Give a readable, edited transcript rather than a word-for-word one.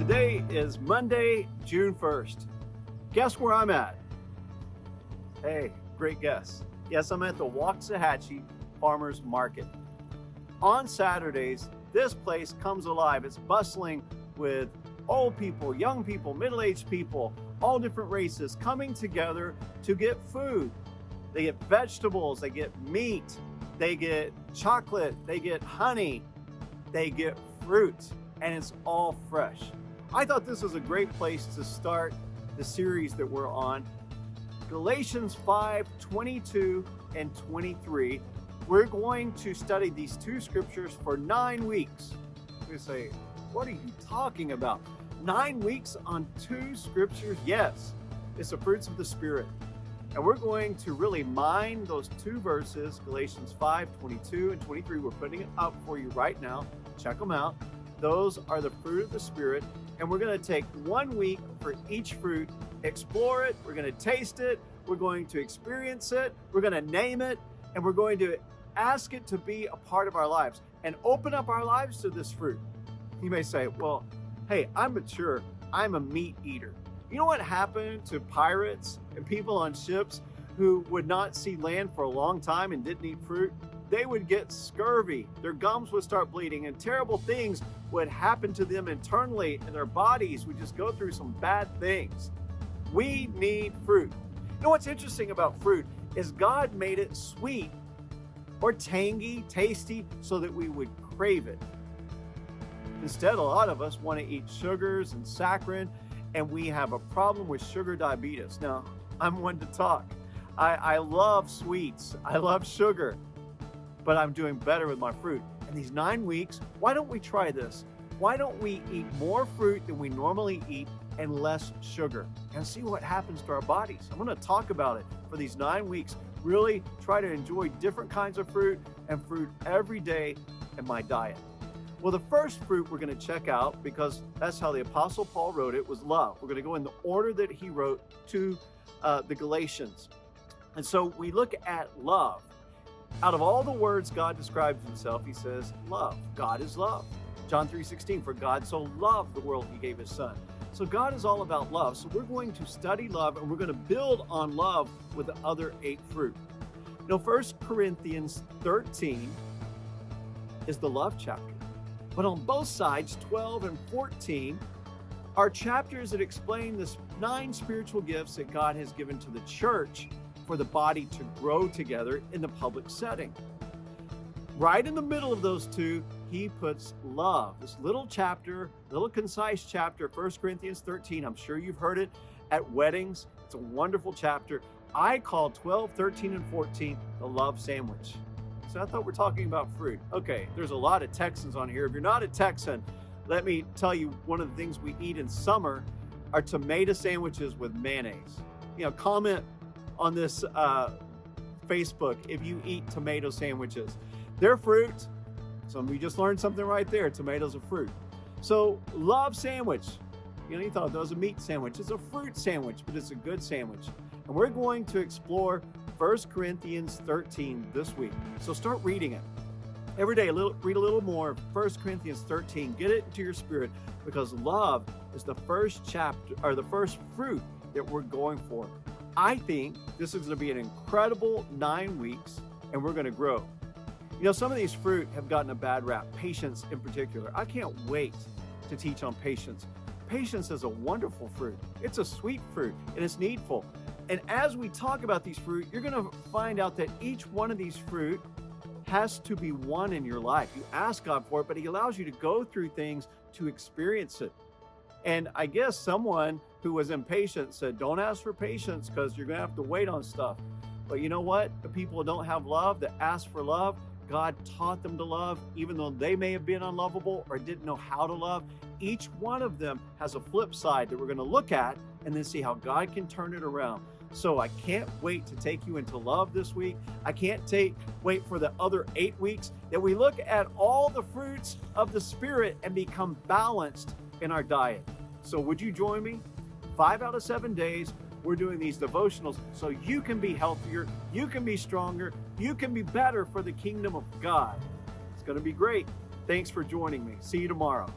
Today is Monday, June 1st. Guess where I'm at? Hey, great guess. Yes, I'm at the Waxahachie Farmers Market. On Saturdays, this place comes alive. It's bustling with old people, young people, middle-aged people, all different races coming together to get food. They get vegetables, they get meat, they get chocolate, they get honey, they get fruit, and it's all fresh. I thought this was a great place to start the series that we're on. Galatians 5:22 and 23. We're going to study these two scriptures for 9 weeks. You say, what are you talking about? 9 weeks on 2 scriptures? Yes, it's the fruits of the Spirit. And we're going to really mine those 2 verses, Galatians 5:22 and 23. We're putting it up for you right now. Check them out. Those are the fruit of the Spirit. And we're going to take 1 week for each fruit, explore it, we're going to taste it, we're going to experience it, we're going to name it, and we're going to ask it to be a part of our lives and open up our lives to this fruit. You may say, well, hey, I'm mature, I'm a meat eater. You know what happened to pirates and people on ships who would not see land for a long time and didn't eat fruit? They would get scurvy, their gums would start bleeding, and terrible things would happen to them internally, and their bodies would just go through some bad things. We need fruit. You know what's interesting about fruit is God made it sweet or tangy, tasty, so that we would crave it. Instead, a lot of us want to eat sugars and saccharin, and we have a problem with sugar diabetes. Now, I'm one to talk. I love sweets, I love sugar, but I'm doing better with my fruit. In these 9 weeks, why don't we try this? Why don't we eat more fruit than we normally eat and less sugar and see what happens to our bodies? I'm going to talk about it for these 9 weeks. Really try to enjoy different kinds of fruit and fruit every day in my diet. Well, the first fruit we're going to check out, because that's how the Apostle Paul wrote it, was love. We're going to go in the order that he wrote to the Galatians. And so we look at love. Out of all the words God describes himself, he says love. God is love. John 3:16, for God so loved the world he gave his son. So God is all about love. So we're going to study love, and we're going to build on love with the other 8 fruit. You know, 1 Corinthians 13 is the love chapter. But on both sides, 12 and 14, are chapters that explain the 9 spiritual gifts that God has given to the church for the body to grow together in the public setting. Right in the middle of those 2, he puts love. This little chapter, little concise chapter, 1 Corinthians 13. I'm sure you've heard it at weddings. It's a wonderful chapter. I call 12, 13, and 14 the love sandwich. So I thought we're talking about fruit. Okay, there's a lot of Texans on here. If you're not a Texan, let me tell you, one of the things we eat in summer are tomato sandwiches with mayonnaise. You know, comment on this Facebook if you eat tomato sandwiches. They're fruit. So we just learned something right there. Tomatoes are fruit. So love sandwich. You know, you thought that was a meat sandwich. It's a fruit sandwich, but it's a good sandwich. And we're going to explore 1 Corinthians 13 this week. So start reading it. Every day, read a little more. 1 Corinthians 13. Get it into your spirit, because love is the first chapter, or the first fruit that we're going for. I think this is going to be an incredible 9 weeks, and we're going to grow. You know, some of these fruit have gotten a bad rap, patience in particular. I can't wait to teach on patience. Patience is a wonderful fruit. It's a sweet fruit, and it's needful. And as we talk about these fruit, you're going to find out that each one of these fruit has to be one in your life. You ask God for it, but he allows you to go through things to experience it. And I guess someone who was impatient said, don't ask for patience because you're going to have to wait on stuff. But you know what? The people who don't have love, that ask for love, God taught them to love, even though they may have been unlovable or didn't know how to love. Each one of them has a flip side that we're going to look at and then see how God can turn it around. So I can't wait to take you into love this week. I can't wait for the other 8 weeks that we look at all the fruits of the Spirit and become balanced in our diet. So would you join me? 5 out of 7 days, we're doing these devotionals so you can be healthier, you can be stronger, you can be better for the kingdom of God. It's going to be great. Thanks for joining me. See you tomorrow.